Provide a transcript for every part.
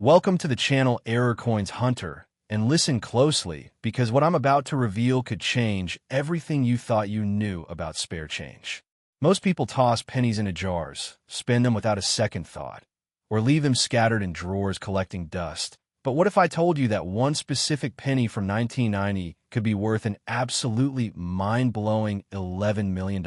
Welcome to the channel Error Coins Hunter, and listen closely because what I'm about to reveal could change everything you thought you knew about spare change. Most people toss pennies into jars, spend them without a second thought, or leave them scattered in drawers collecting dust. But what if I told you that one specific penny from 1990 could be worth an absolutely mind-blowing $11 million?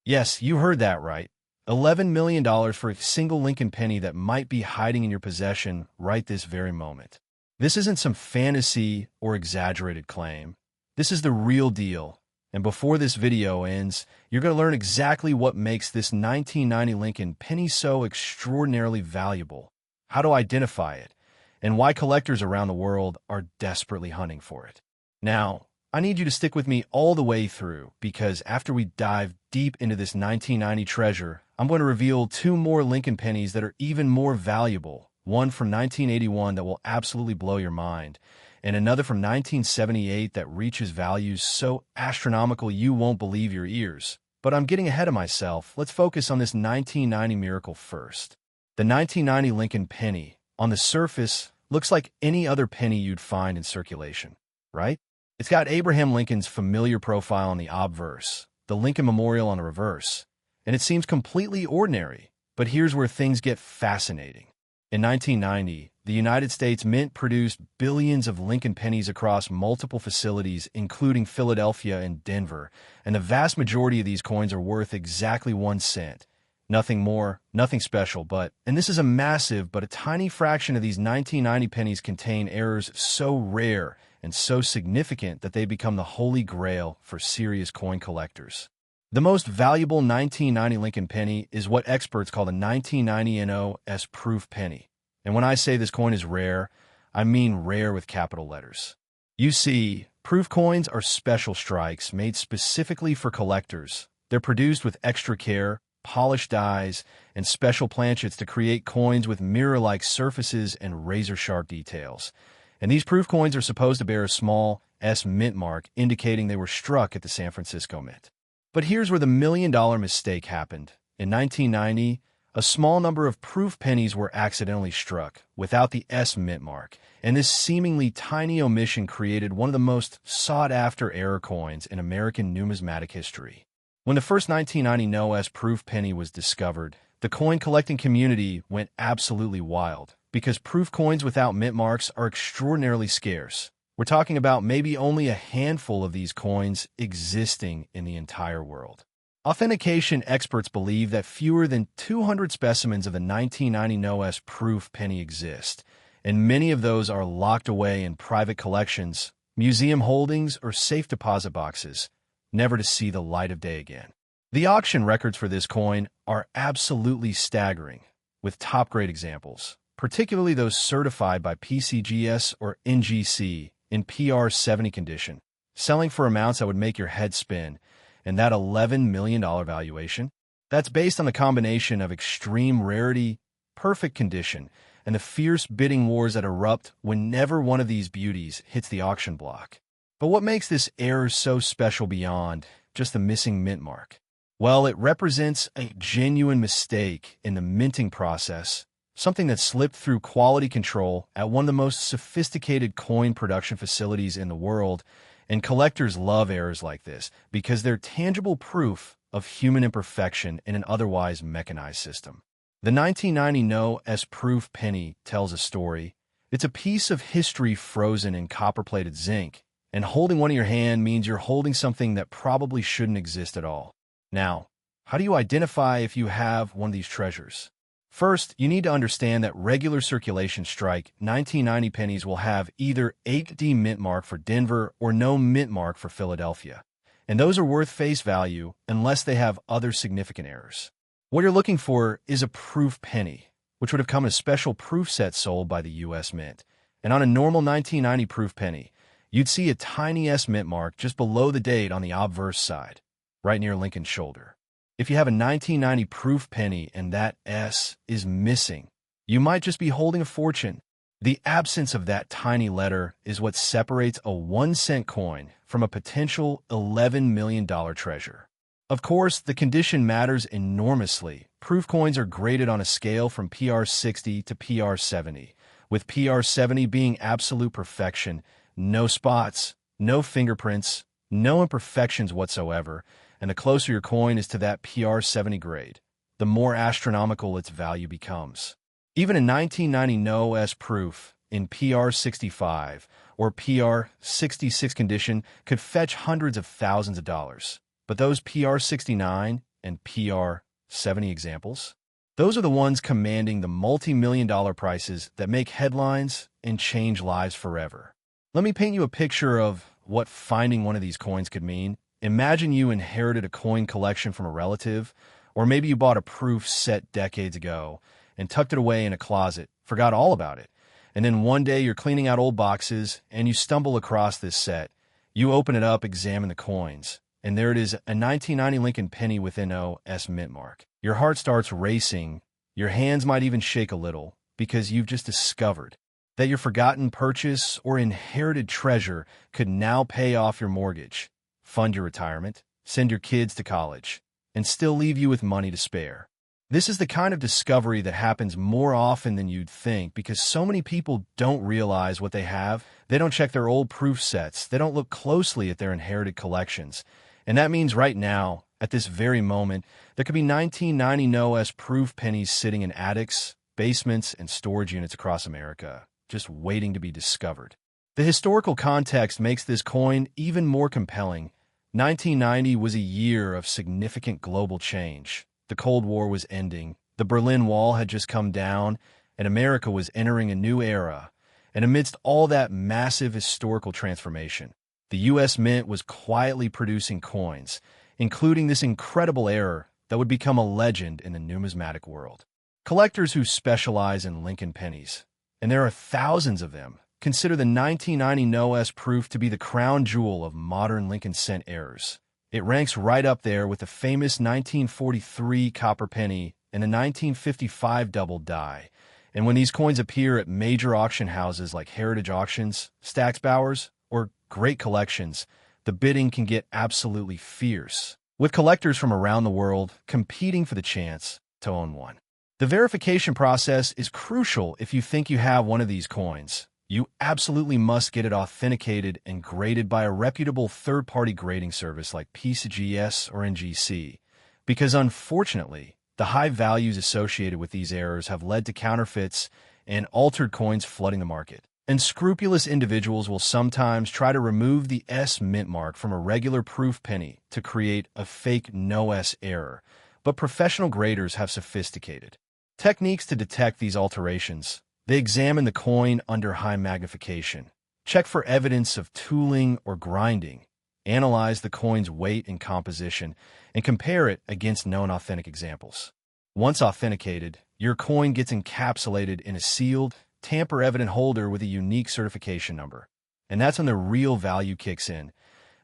Yes, you heard that right. $11 million for a single Lincoln penny that might be hiding in your possession right this very moment. This isn't some fantasy or exaggerated claim. This is the real deal. And before this video ends, you're going to learn exactly what makes this 1990 Lincoln penny so extraordinarily valuable, how to identify it, and why collectors around the world are desperately hunting for it. Now, I need you to stick with me all the way through because after we dive deep into this 1990 treasure, I'm going to reveal two more Lincoln pennies that are even more valuable, one from 1981 that will absolutely blow your mind, and another from 1978 that reaches values so astronomical you won't believe your ears. But I'm getting ahead of myself. Let's focus on this 1990 miracle first. The 1990 Lincoln penny, on the surface, looks like any other penny you'd find in circulation, right? It's got Abraham Lincoln's familiar profile on the obverse, the Lincoln Memorial on the reverse, and it seems completely ordinary. But here's where things get fascinating. In 1990, the United States Mint produced billions of Lincoln pennies across multiple facilities, including Philadelphia and Denver, and the vast majority of these coins are worth exactly 1 cent. Nothing more, nothing special, and this is a massive but a tiny fraction of these 1990 pennies contain errors so rare and so significant that they become the holy grail for serious coin collectors. The most valuable 1990 Lincoln penny is what experts call the 1990 NOS proof penny. And when I say this coin is rare, I mean rare with capital letters. You see, proof coins are special strikes made specifically for collectors. They're produced with extra care, polished dies, and special planchets to create coins with mirror-like surfaces and razor-sharp details. And these proof coins are supposed to bear a small S mint mark, indicating they were struck at the San Francisco Mint. But here's where the million-dollar mistake happened. In 1990, a small number of proof pennies were accidentally struck without the S mint mark, and this seemingly tiny omission created one of the most sought-after error coins in American numismatic history. When the first 1990 NOS proof penny was discovered, the coin collecting community went absolutely wild, because proof coins without mint marks are extraordinarily scarce. We're talking about maybe only a handful of these coins existing in the entire world. Authentication experts believe that fewer than 200 specimens of the 1990 NOS proof penny exist, and many of those are locked away in private collections, museum holdings, or safe deposit boxes, never to see the light of day again. The auction records for this coin are absolutely staggering, with top-grade examples, particularly those certified by PCGS or NGC in PR 70 condition, selling for amounts that would make your head spin. And that $11 million valuation? That's based on the combination of extreme rarity, perfect condition, and the fierce bidding wars that erupt whenever one of these beauties hits the auction block. But what makes this error so special beyond just the missing mint mark? Well, it represents a genuine mistake in the minting process, something that slipped through quality control at one of the most sophisticated coin production facilities in the world, and collectors love errors like this because they're tangible proof of human imperfection in an otherwise mechanized system. The 1990 NOS proof penny tells a story. It's a piece of history frozen in copper-plated zinc, and holding one in your hand means you're holding something that probably shouldn't exist at all. Now, how do you identify if you have one of these treasures? First, you need to understand that regular circulation strike 1990 pennies will have either 8D mint mark for Denver or no mint mark for Philadelphia, and those are worth face value unless they have other significant errors. What you're looking for is a proof penny, which would have come in a special proof set sold by the U.S. Mint. And on a normal 1990 proof penny, you'd see a tiny S mint mark just below the date on the obverse side, right near Lincoln's shoulder. If you have a 1990 proof penny and that S is missing, you might just be holding a fortune. The absence of that tiny letter is what separates a 1-cent coin from a potential $11 million treasure. Of course, the condition matters enormously. Proof coins are graded on a scale from PR 60 to PR 70, with PR70 being absolute perfection, no spots, no fingerprints, no imperfections whatsoever, and the closer your coin is to that PR70 grade, the more astronomical its value becomes. Even a 1990 no-S proof in PR65 or PR66 condition could fetch hundreds of thousands of dollars. But those PR69 and PR70 examples? Those are the ones commanding the multi-million-dollar prices that make headlines and change lives forever. Let me paint you a picture of what finding one of these coins could mean. Imagine you inherited a coin collection from a relative, or maybe you bought a proof set decades ago and tucked it away in a closet, forgot all about it. And then one day you're cleaning out old boxes and you stumble across this set. You open it up, examine the coins, and there it is, a 1990 Lincoln penny with NOS mint mark. Your heart starts racing. Your hands might even shake a little because you've just discovered that your forgotten purchase or inherited treasure could now pay off your mortgage, fund your retirement, send your kids to college, and still leave you with money to spare. This is the kind of discovery that happens more often than you'd think because so many people don't realize what they have. They don't check their old proof sets. They don't look closely at their inherited collections. And that means right now, at this very moment, there could be 1990 no-S proof pennies sitting in attics, basements, and storage units across America, just waiting to be discovered. The historical context makes this coin even more compelling. 1990 was a year of significant global change. The Cold War was ending, the Berlin Wall had just come down, and America was entering a new era. And amidst all that massive historical transformation, the U.S. Mint was quietly producing coins, including this incredible error that would become a legend in the numismatic world. Collectors who specialize in Lincoln pennies, and there are thousands of them, consider the 1990 no-S proof to be the crown jewel of modern Lincoln cent errors. It ranks right up there with the famous 1943 copper penny and the 1955 double die. And when these coins appear at major auction houses like Heritage Auctions, Stack's Bowers, or Great Collections, the bidding can get absolutely fierce, with collectors from around the world competing for the chance to own one. The verification process is crucial if you think you have one of these coins. You absolutely must get it authenticated and graded by a reputable third-party grading service like PCGS or NGC, because unfortunately, the high values associated with these errors have led to counterfeits and altered coins flooding the market. And scrupulous individuals will sometimes try to remove the S mint mark from a regular proof penny to create a fake no-S error, but professional graders have sophisticated techniques to detect these alterations. They examine the coin under high magnification, check for evidence of tooling or grinding, analyze the coin's weight and composition, and compare it against known authentic examples. Once authenticated, your coin gets encapsulated in a sealed, tamper-evident holder with a unique certification number. And that's when the real value kicks in.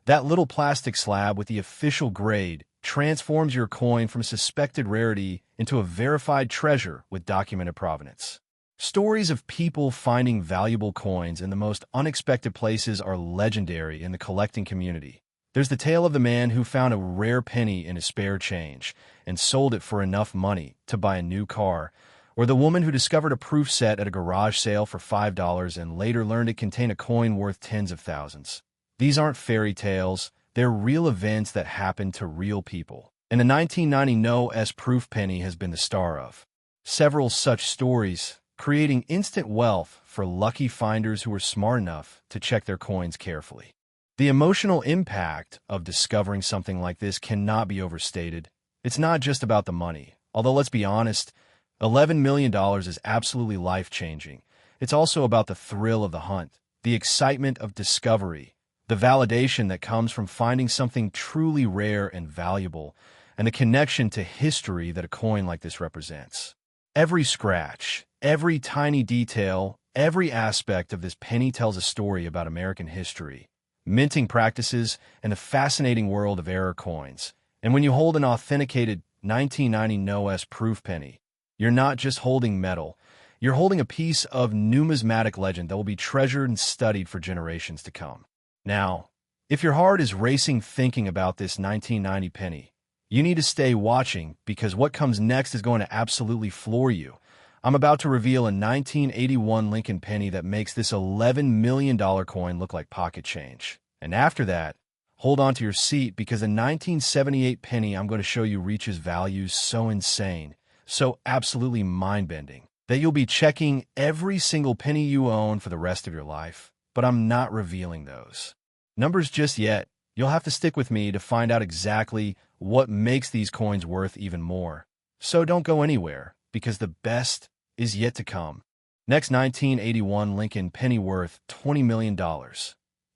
That little plastic slab with the official grade transforms your coin from a suspected rarity into a verified treasure with documented provenance. Stories of people finding valuable coins in the most unexpected places are legendary in the collecting community. There's the tale of the man who found a rare penny in his spare change and sold it for enough money to buy a new car, or the woman who discovered a proof set at a garage sale for $5 and later learned it contained a coin worth tens of thousands. These aren't fairy tales, they're real events that happened to real people. And the 1990 no-S proof penny has been the star of several such stories, creating instant wealth for lucky finders who were smart enough to check their coins carefully. The emotional impact of discovering something like this cannot be overstated. It's not just about the money, although let's be honest, $11 million is absolutely life-changing. It's also about the thrill of the hunt, the excitement of discovery, the validation that comes from finding something truly rare and valuable, and the connection to history that a coin like this represents. Every scratch, every tiny detail, every aspect of this penny tells a story about American history, minting practices, and the fascinating world of error coins. And when you hold an authenticated 1990 no-S proof penny, you're not just holding metal, you're holding a piece of numismatic legend that will be treasured and studied for generations to come. Now, if your heart is racing thinking about this 1990 penny, you need to stay watching because what comes next is going to absolutely floor you. I'm about to reveal a 1981 Lincoln penny that makes this $11 million coin look like pocket change. And after that, hold on to your seat because the 1978 penny I'm going to show you reaches values so insane, so absolutely mind-bending, that you'll be checking every single penny you own for the rest of your life. But I'm not revealing those numbers just yet. You'll have to stick with me to find out exactly what makes these coins worth even more. So don't go anywhere, because the best is yet to come. Next, 1981 Lincoln penny worth $20 million.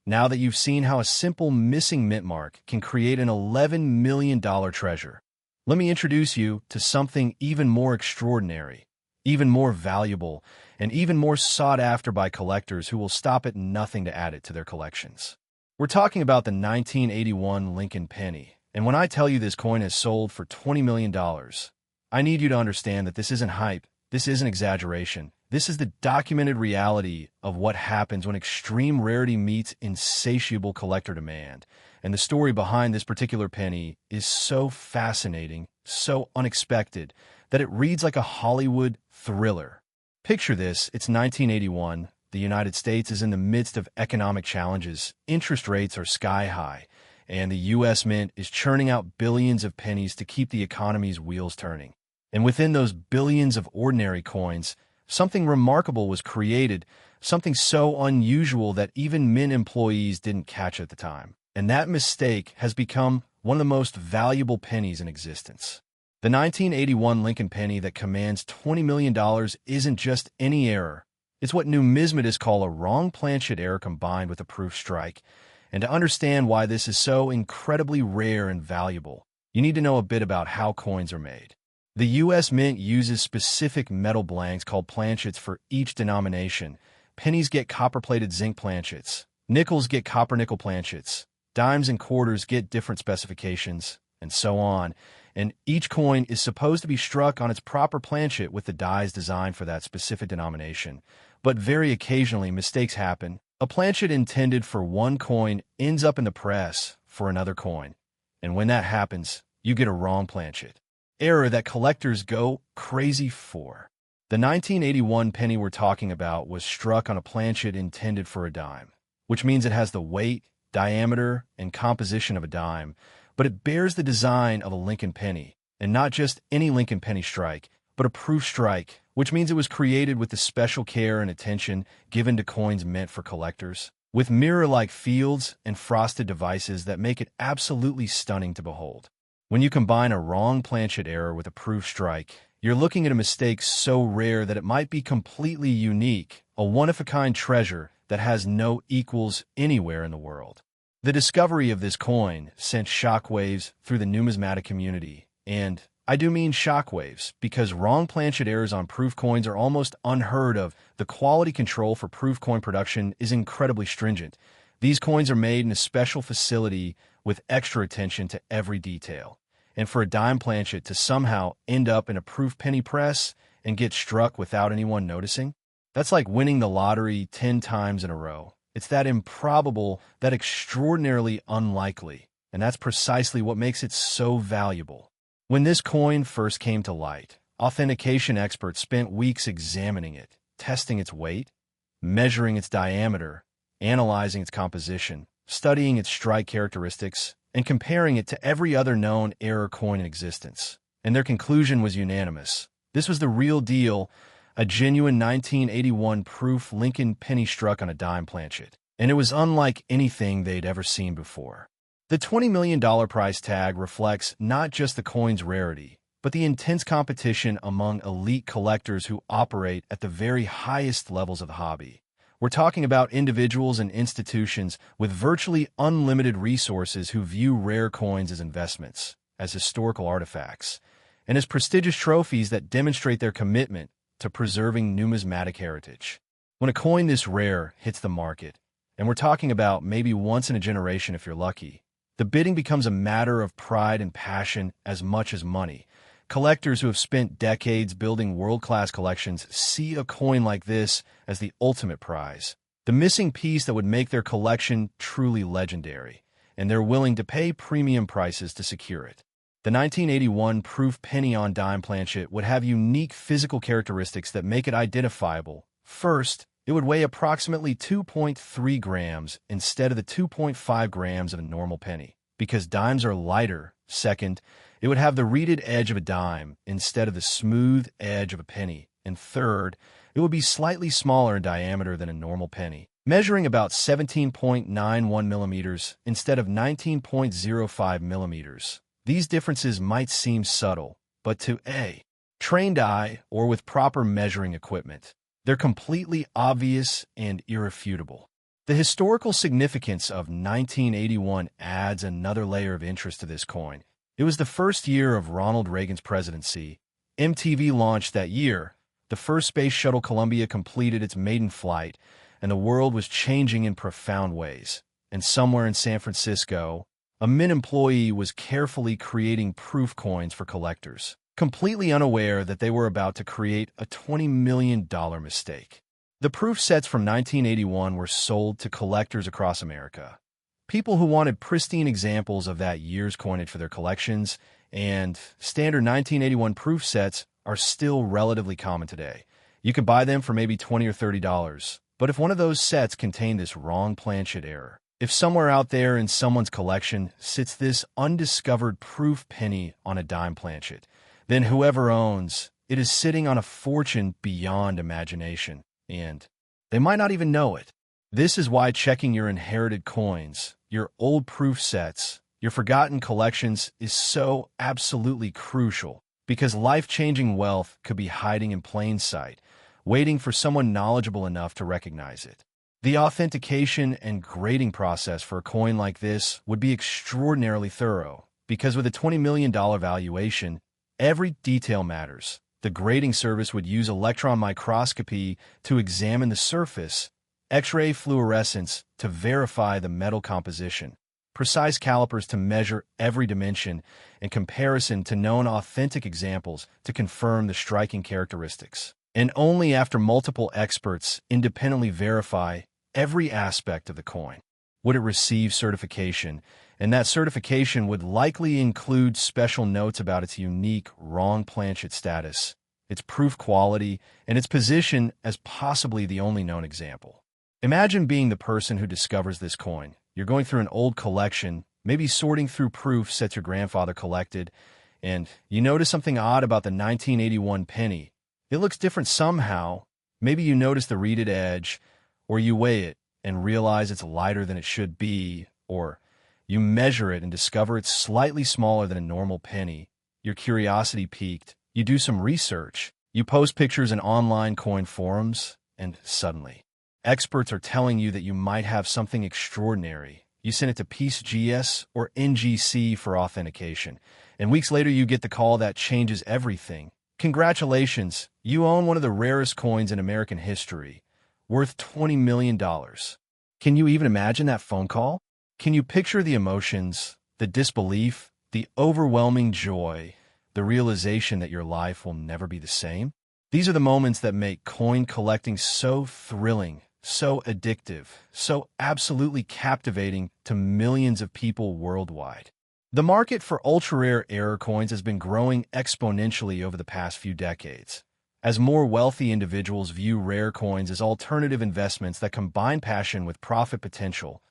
Now that you've seen how a simple missing mint mark can create an $11 million treasure, let me introduce you to something even more extraordinary, even more valuable, and even more sought after by collectors who will stop at nothing to add it to their collections. We're talking about the 1981 Lincoln penny, and when I tell you this coin has sold for $20 million, I need you to understand that this isn't hype, this isn't exaggeration. This is the documented reality of what happens when extreme rarity meets insatiable collector demand. And the story behind this particular penny is so fascinating, so unexpected, that it reads like a Hollywood thriller. Picture this, it's 1981. The United States is in the midst of economic challenges. Interest rates are sky high, and the U.S. Mint is churning out billions of pennies to keep the economy's wheels turning. And within those billions of ordinary coins, something remarkable was created, something so unusual that even Mint employees didn't catch at the time. And that mistake has become one of the most valuable pennies in existence. The 1981 Lincoln penny that commands $20 million isn't just any error. It's what numismatists call a wrong planchet error combined with a proof strike. And to understand why this is so incredibly rare and valuable, you need to know a bit about how coins are made. The U.S. Mint uses specific metal blanks called planchets for each denomination. Pennies get copper-plated zinc planchets. Nickels get copper-nickel planchets. Dimes and quarters get different specifications, and so on. And each coin is supposed to be struck on its proper planchet with the dies designed for that specific denomination. But very occasionally, mistakes happen. A planchet intended for one coin ends up in the press for another coin. And when that happens, you get a wrong planchet. Error that collectors go crazy for. The 1981 penny we're talking about was struck on a planchet intended for a dime, which means it has the weight, diameter, and composition of a dime, but it bears the design of a Lincoln penny, and not just any Lincoln penny strike, but a proof strike, which means it was created with the special care and attention given to coins meant for collectors, with mirror-like fields and frosted devices that make it absolutely stunning to behold. When you combine a wrong planchet error with a proof strike, you're looking at a mistake so rare that it might be completely unique, a one-of-a-kind treasure that has no equals anywhere in the world. The discovery of this coin sent shockwaves through the numismatic community, and I do mean shockwaves, because wrong planchet errors on proof coins are almost unheard of. The quality control for proof coin production is incredibly stringent. These coins are made in a special facility with extra attention to every detail. And for a dime planchet to somehow end up in a proof penny press and get struck without anyone noticing, that's like winning the lottery 10 times in a row. It's that improbable, that extraordinarily unlikely, and that's precisely what makes it so valuable. When this coin first came to light, authentication experts spent weeks examining it, testing its weight, measuring its diameter, analyzing its composition, studying its strike characteristics, and comparing it to every other known error coin in existence. And their conclusion was unanimous. This was the real deal, a genuine 1981 proof Lincoln penny struck on a dime planchet. And it was unlike anything they'd ever seen before. The $20 million price tag reflects not just the coin's rarity, but the intense competition among elite collectors who operate at the very highest levels of the hobby. We're talking about individuals and institutions with virtually unlimited resources who view rare coins as investments, as historical artifacts, and as prestigious trophies that demonstrate their commitment to preserving numismatic heritage. When a coin this rare hits the market, and we're talking about maybe once in a generation if you're lucky, the bidding becomes a matter of pride and passion as much as money. Collectors who have spent decades building world-class collections see a coin like this as the ultimate prize, the missing piece that would make their collection truly legendary, and they're willing to pay premium prices to secure it. The 1981 proof penny on dime planchet would have unique physical characteristics that make it identifiable. First, it would weigh approximately 2.3 grams instead of the 2.5 grams of a normal penny, because dimes are lighter. Second, it would have the reeded edge of a dime instead of the smooth edge of a penny. And third, it would be slightly smaller in diameter than a normal penny, measuring about 17.91 millimeters instead of 19.05 millimeters. These differences might seem subtle, but to a trained eye or with proper measuring equipment, they're completely obvious and irrefutable. The historical significance of 1981 adds another layer of interest to this coin. It was the first year of Ronald Reagan's presidency. MTV launched that year. The first space shuttle Columbia completed its maiden flight, and the world was changing in profound ways. And somewhere in San Francisco, a Mint employee was carefully creating proof coins for collectors, completely unaware that they were about to create a $20 million mistake. The proof sets from 1981 were sold to collectors across America. People who wanted pristine examples of that year's coinage for their collections, and standard 1981 proof sets are still relatively common today. You could buy them for maybe $20 or $30, but if one of those sets contained this wrong planchet error, if somewhere out there in someone's collection sits this undiscovered proof penny on a dime planchet, then whoever owns it is sitting on a fortune beyond imagination, and they might not even know it. This is why checking your inherited coins, your old proof sets, your forgotten collections is so absolutely crucial, because life-changing wealth could be hiding in plain sight, waiting for someone knowledgeable enough to recognize it. The authentication and grading process for a coin like this would be extraordinarily thorough, because with a $20 million valuation, every detail matters. The grading service would use electron microscopy to examine the surface, X-ray fluorescence to verify the metal composition, precise calipers to measure every dimension, and comparison to known authentic examples to confirm the striking characteristics. And only after multiple experts independently verify every aspect of the coin would it receive certification, and that certification would likely include special notes about its unique wrong planchet status, its proof quality, and its position as possibly the only known example. Imagine being the person who discovers this coin. You're going through an old collection, maybe sorting through proof sets your grandfather collected, and you notice something odd about the 1981 penny. It looks different somehow. Maybe you notice the reeded edge, or you weigh it and realize it's lighter than it should be, or you measure it and discover it's slightly smaller than a normal penny. Your curiosity piqued. You do some research. You post pictures in online coin forums, and suddenly, experts are telling you that you might have something extraordinary. You send it to PeaceGS or NGC for authentication, and weeks later you get the call that changes everything. Congratulations, you own one of the rarest coins in American history, worth $20 million. Can you even imagine that phone call? Can you picture the emotions, the disbelief, the overwhelming joy, the realization that your life will never be the same? These are the moments that make coin collecting so thrilling, so addictive, so absolutely captivating to millions of people worldwide. The market for ultra-rare error coins has been growing exponentially over the past few decades, as more wealthy individuals view rare coins as alternative investments that combine passion with profit potential.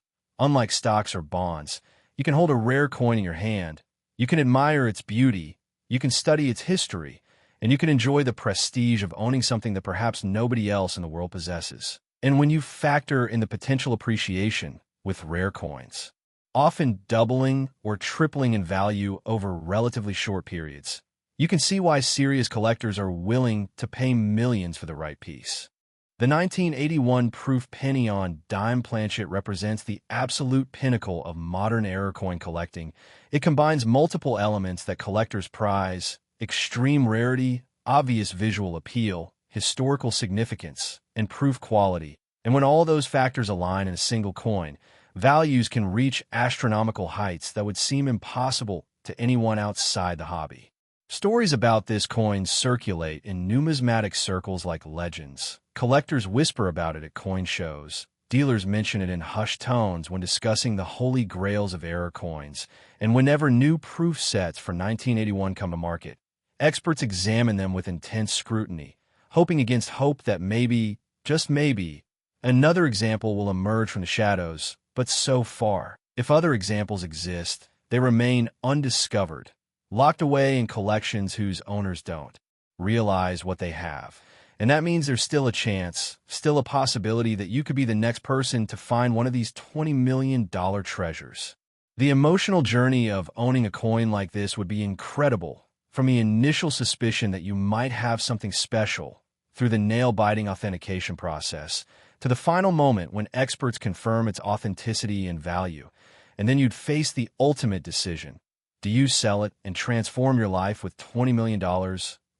Unlike stocks or bonds, you can hold a rare coin in your hand, you can admire its beauty, you can study its history, and you can enjoy the prestige of owning something that perhaps nobody else in the world possesses. And when you factor in the potential appreciation with rare coins, often doubling or tripling in value over relatively short periods, you can see why serious collectors are willing to pay millions for the right piece. The 1981 proof penny on dime planchet represents the absolute pinnacle of modern error coin collecting. It combines multiple elements that collectors prize: extreme rarity, obvious visual appeal, historical significance, and proof quality. And when all those factors align in a single coin, values can reach astronomical heights that would seem impossible to anyone outside the hobby. Stories about this coin circulate in numismatic circles like legends. Collectors whisper about it at coin shows, Dealers mention it in hushed tones when discussing the holy grails of error coins, and whenever new proof sets for 1981 come to market, experts examine them with intense scrutiny, hoping against hope that maybe, just maybe, another example will emerge from the shadows. But so far, if other examples exist, they remain undiscovered, locked away in collections whose owners don't realize what they have. And that means there's still a chance, still a possibility that you could be the next person to find one of these $20 million treasures. The emotional journey of owning a coin like this would be incredible, from the initial suspicion that you might have something special, through the nail-biting authentication process, to the final moment when experts confirm its authenticity and value. And then you'd face the ultimate decision. Do you sell it and transform your life with $20 million?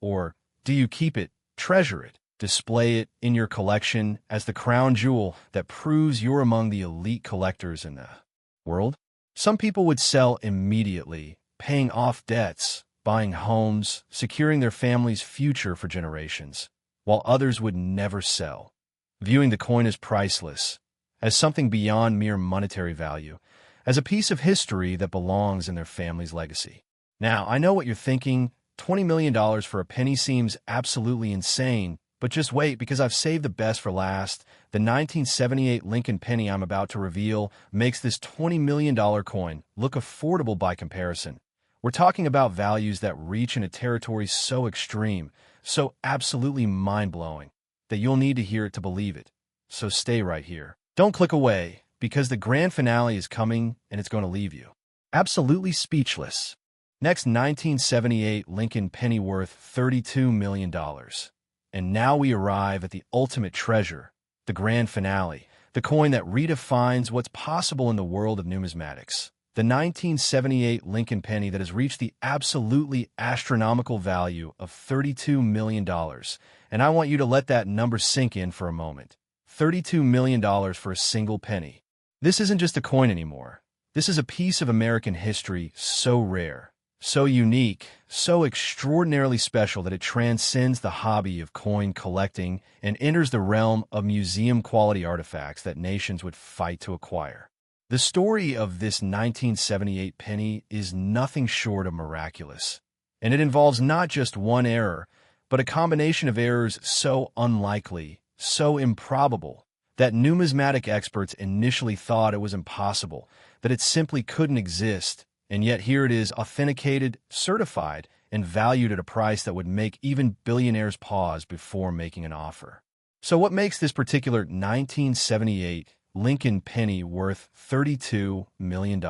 Or do you keep it, treasure it, display it in your collection as the crown jewel that proves you're among the elite collectors in the world? Some people would sell immediately, paying off debts, buying homes, securing their family's future for generations, while others would never sell, viewing the coin as priceless, as something beyond mere monetary value, as a piece of history that belongs in their family's legacy. Now, I know what you're thinking. $20 million for a penny seems absolutely insane, but just wait, because I've saved the best for last. The 1978 Lincoln penny I'm about to reveal makes this $20 million coin look affordable by comparison. We're talking about values that reach in a territory so extreme, so absolutely mind-blowing, that you'll need to hear it to believe it. So stay right here. Don't click away, because the grand finale is coming and it's going to leave you absolutely speechless. Next, 1978 Lincoln penny worth $32 million. And now we arrive at the ultimate treasure, the grand finale, the coin that redefines what's possible in the world of numismatics. The 1978 Lincoln penny that has reached the absolutely astronomical value of $32 million. And I want you to let that number sink in for a moment. $32 million for a single penny. This isn't just a coin anymore. This is a piece of American history so rare, so unique, so extraordinarily special that it transcends the hobby of coin collecting and enters the realm of museum-quality artifacts that nations would fight to acquire. The story of this 1978 penny is nothing short of miraculous, and it involves not just one error, but a combination of errors so unlikely, so improbable, that numismatic experts initially thought it was impossible, that it simply couldn't exist, and yet here it is, authenticated, certified, and valued at a price that would make even billionaires pause before making an offer. So what makes this particular 1978 Lincoln penny worth $32 million?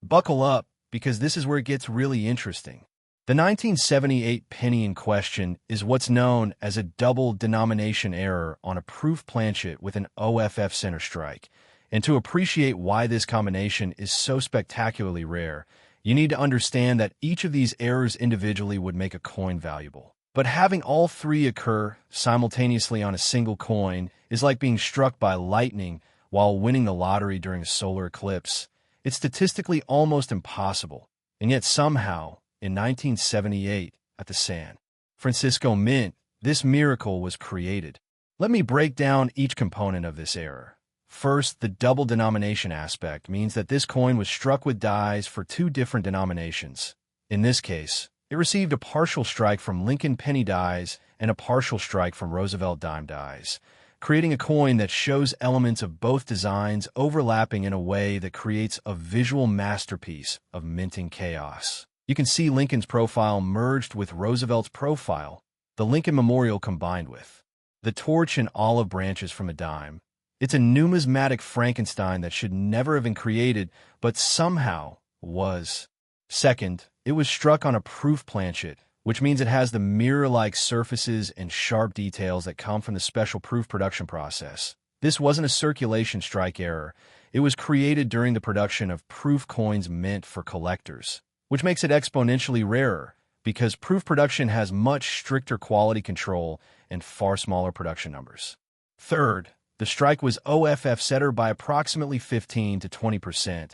Buckle up, because this is where it gets really interesting. The 1978 penny in question is what's known as a double denomination error on a proof planchet with an OFF center strike. And to appreciate why this combination is so spectacularly rare, you need to understand that each of these errors individually would make a coin valuable. But having all three occur simultaneously on a single coin is like being struck by lightning while winning the lottery during a solar eclipse. It's statistically almost impossible, and yet somehow, in 1978, at the San Francisco Mint, this miracle was created. Let me break down each component of this error. First, the double denomination aspect means that this coin was struck with dies for two different denominations. In this case, it received a partial strike from Lincoln penny dies and a partial strike from Roosevelt dime dies, creating a coin that shows elements of both designs overlapping in a way that creates a visual masterpiece of minting chaos. You can see Lincoln's profile merged with Roosevelt's profile, the Lincoln Memorial combined with the torch and olive branches from a dime. It's a numismatic Frankenstein that should never have been created, but somehow was. Second, it was struck on a proof planchet, which means it has the mirror-like surfaces and sharp details that come from the special proof production process. This wasn't a circulation strike error. It was created during the production of proof coins meant for collectors, which makes it exponentially rarer because proof production has much stricter quality control and far smaller production numbers. Third, the strike was OFF setter by approximately 15 to 20%,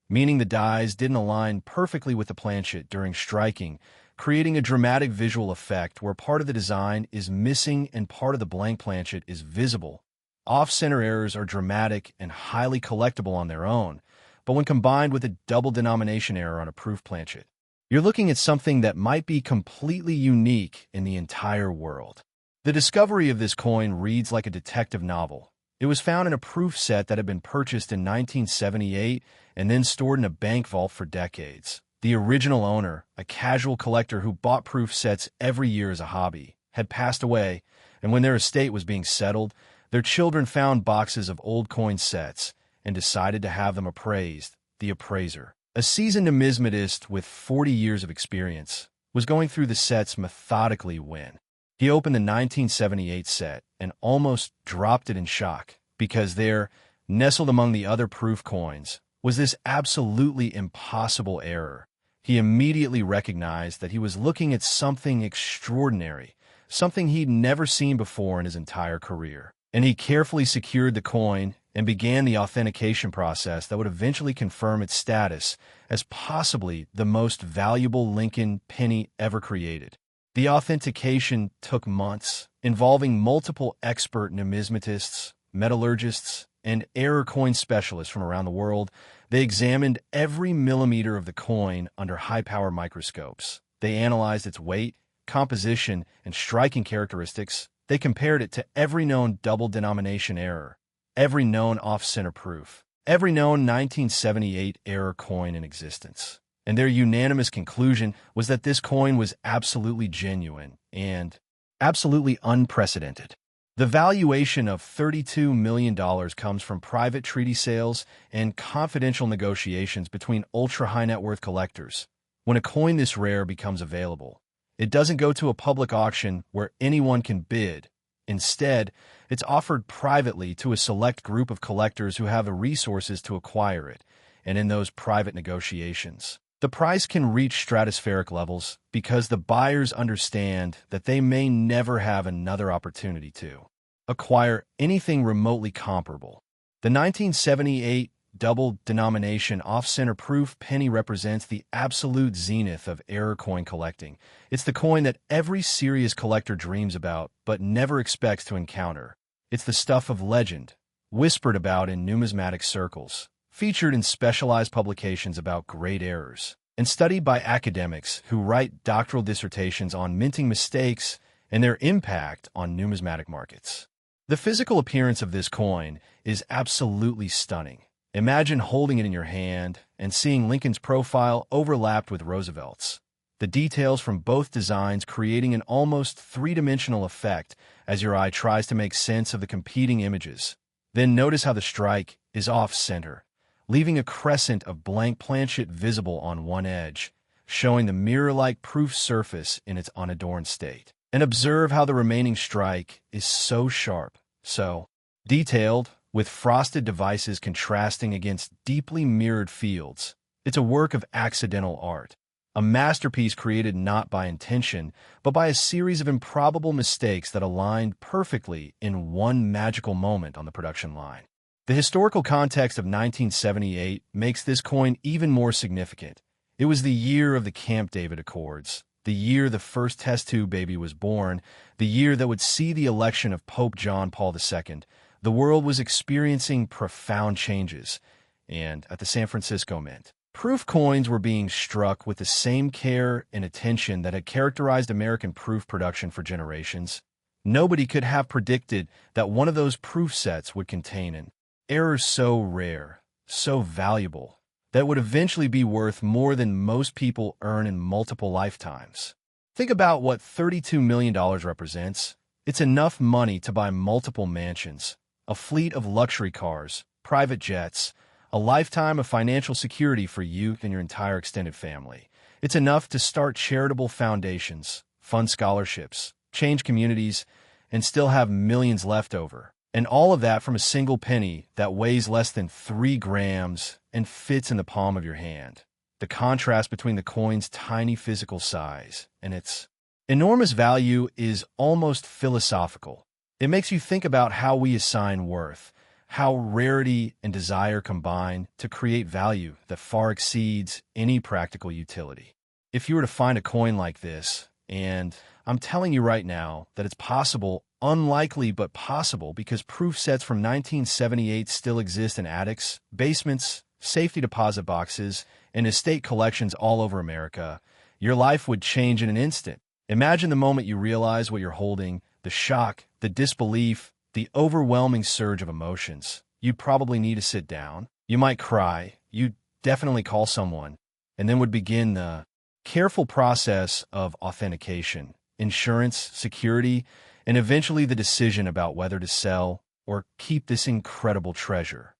meaning the dies didn't align perfectly with the planchet during striking, creating a dramatic visual effect where part of the design is missing and part of the blank planchet is visible. Off-center errors are dramatic and highly collectible on their own, but when combined with a double denomination error on a proof planchet, you're looking at something that might be completely unique in the entire world. The discovery of this coin reads like a detective novel. It was found in a proof set that had been purchased in 1978 and then stored in a bank vault for decades. The original owner, a casual collector who bought proof sets every year as a hobby, had passed away, and when their estate was being settled, their children found boxes of old coin sets and decided to have them appraised. The appraiser, a seasoned numismatist with 40 years of experience, was going through the sets methodically when he opened the 1978 set and almost dropped it in shock because there, nestled among the other proof coins, was this absolutely impossible error. He immediately recognized that he was looking at something extraordinary, something he'd never seen before in his entire career. And he carefully secured the coin and began the authentication process that would eventually confirm its status as possibly the most valuable Lincoln penny ever created. The authentication took months, involving multiple expert numismatists, metallurgists, and error coin specialists from around the world. They examined every millimeter of the coin under high-power microscopes. They analyzed its weight, composition, and striking characteristics. They compared it to every known double denomination error, every known off-center proof, every known 1978 error coin in existence. And their unanimous conclusion was that this coin was absolutely genuine and absolutely unprecedented. The valuation of $32 million comes from private treaty sales and confidential negotiations between ultra-high net worth collectors. When a coin this rare becomes available, it doesn't go to a public auction where anyone can bid. Instead, it's offered privately to a select group of collectors who have the resources to acquire it, and in those private negotiations, the price can reach stratospheric levels because the buyers understand that they may never have another opportunity to acquire anything remotely comparable. The 1978 double denomination off-center proof penny represents the absolute zenith of error coin collecting. It's the coin that every serious collector dreams about but never expects to encounter. It's the stuff of legend, whispered about in numismatic circles, featured in specialized publications about great errors, and studied by academics who write doctoral dissertations on minting mistakes and their impact on numismatic markets. The physical appearance of this coin is absolutely stunning. Imagine holding it in your hand and seeing Lincoln's profile overlapped with Roosevelt's. The details from both designs creating an almost three-dimensional effect as your eye tries to make sense of the competing images. Then notice how the strike is off-center, leaving a crescent of blank planchet visible on one edge, showing the mirror-like proof surface in its unadorned state. And observe how the remaining strike is so sharp, so detailed, with frosted devices contrasting against deeply mirrored fields. It's a work of accidental art, a masterpiece created not by intention, but by a series of improbable mistakes that aligned perfectly in one magical moment on the production line. The historical context of 1978 makes this coin even more significant. It was the year of the Camp David Accords, the year the first test tube baby was born, the year that would see the election of Pope John Paul II. The world was experiencing profound changes, and at the San Francisco Mint, proof coins were being struck with the same care and attention that had characterized American proof production for generations. Nobody could have predicted that one of those proof sets would contain an error so rare, so valuable, that would eventually be worth more than most people earn in multiple lifetimes. Think about what $32 million represents. It's enough money to buy multiple mansions, a fleet of luxury cars, private jets, a lifetime of financial security for you and your entire extended family. It's enough to start charitable foundations, fund scholarships, change communities, and still have millions left over. And all of that from a single penny that weighs less than 3 grams and fits in the palm of your hand. The contrast between the coin's tiny physical size and its enormous value is almost philosophical. It makes you think about how we assign worth, how rarity and desire combine to create value that far exceeds any practical utility. If you were to find a coin like this, and I'm telling you right now that it's possible unlikely but possible because proof sets from 1978 still exist in attics, basements, safety deposit boxes, and estate collections all over America, your life would change in an instant. Imagine the moment you realize what you're holding, the shock, the disbelief, the overwhelming surge of emotions. You'd probably need to sit down. You might cry. You'd definitely call someone. And then would begin the careful process of authentication, insurance, security, and eventually the decision about whether to sell or keep this incredible treasure.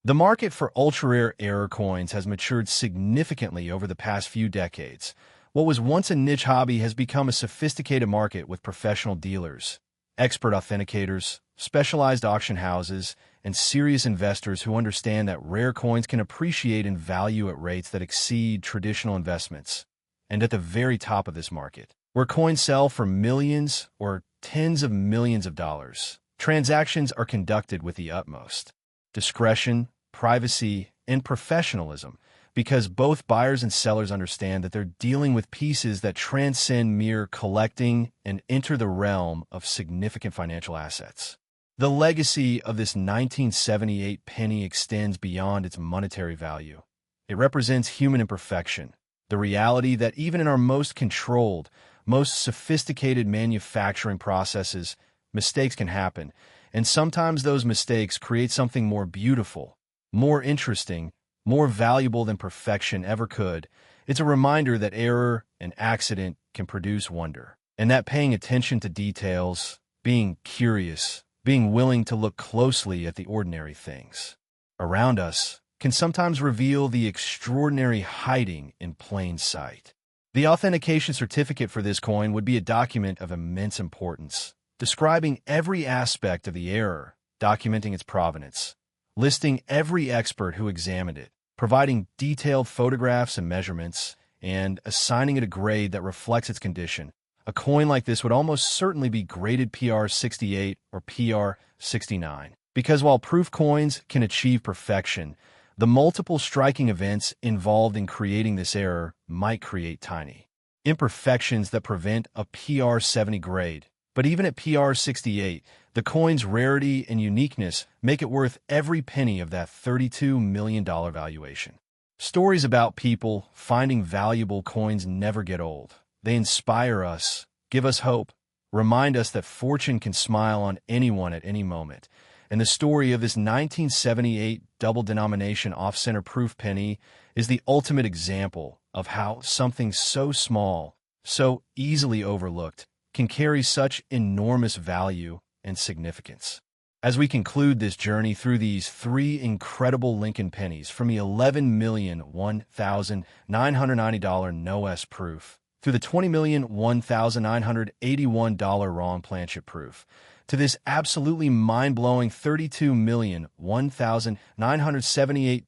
The market for ultra-rare error coins has matured significantly over the past few decades. What was once a niche hobby has become a sophisticated market with professional dealers, expert authenticators, specialized auction houses, and serious investors who understand that rare coins can appreciate in value at rates that exceed traditional investments. And at the very top of this market, where coins sell for millions or tens of millions of dollars, transactions are conducted with the utmost discretion, privacy, and professionalism, because both buyers and sellers understand that they're dealing with pieces that transcend mere collecting and enter the realm of significant financial assets. The legacy of this 1978 penny extends beyond its monetary value. It represents human imperfection, the reality that even in our most controlled, most sophisticated manufacturing processes, mistakes can happen, and sometimes those mistakes create something more beautiful, more interesting, more valuable than perfection ever could. It's a reminder that error and accident can produce wonder, and that paying attention to details, being curious, being willing to look closely at the ordinary things around us can sometimes reveal the extraordinary hiding in plain sight. The authentication certificate for this coin would be a document of immense importance, describing every aspect of the error, documenting its provenance, listing every expert who examined it, providing detailed photographs and measurements, and assigning it a grade that reflects its condition. A coin like this would almost certainly be graded PR 68 or PR 69, because while proof coins can achieve perfection, the multiple striking events involved in creating this error might create tiny imperfections that prevent a PR 70 grade. But even at PR 68, the coin's rarity and uniqueness make it worth every penny of that $32 million valuation. Stories about people finding valuable coins never get old. They inspire us, give us hope, remind us that fortune can smile on anyone at any moment. And the story of this 1978 double denomination off-center proof penny is the ultimate example of how something so small, so easily overlooked, can carry such enormous value and significance. As we conclude this journey through these three incredible Lincoln pennies, from the $11,001,990 no-S proof, through the $20,001,981 wrong planchet proof, to this absolutely mind-blowing $32,001,978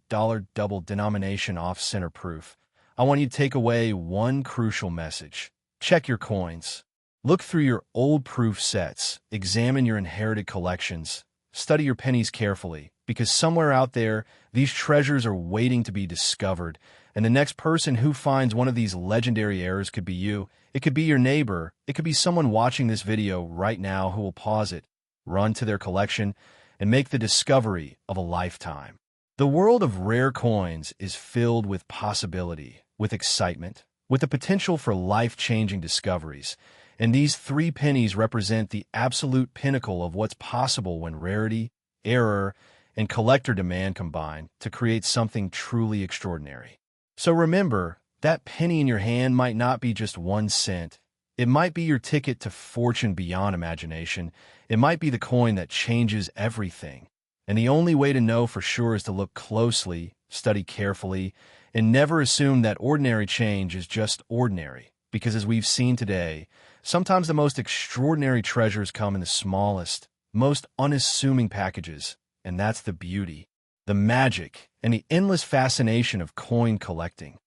double denomination off-center proof, I want you to take away one crucial message. Check your coins. Look through your old proof sets, examine your inherited collections, study your pennies carefully, because somewhere out there, these treasures are waiting to be discovered, and the next person who finds one of these legendary errors could be you. It could be your neighbor. It could be someone watching this video right now who will pause it, run to their collection, and make the discovery of a lifetime. The world of rare coins is filled with possibility, with excitement, with the potential for life-changing discoveries, and these three pennies represent the absolute pinnacle of what's possible when rarity, error, and collector demand combine to create something truly extraordinary. So remember, that penny in your hand might not be just 1 cent. It might be your ticket to fortune beyond imagination. It might be the coin that changes everything. And the only way to know for sure is to look closely, study carefully, and never assume that ordinary change is just ordinary. Because as we've seen today, sometimes the most extraordinary treasures come in the smallest, most unassuming packages, and that's the beauty, the magic, and the endless fascination of coin collecting.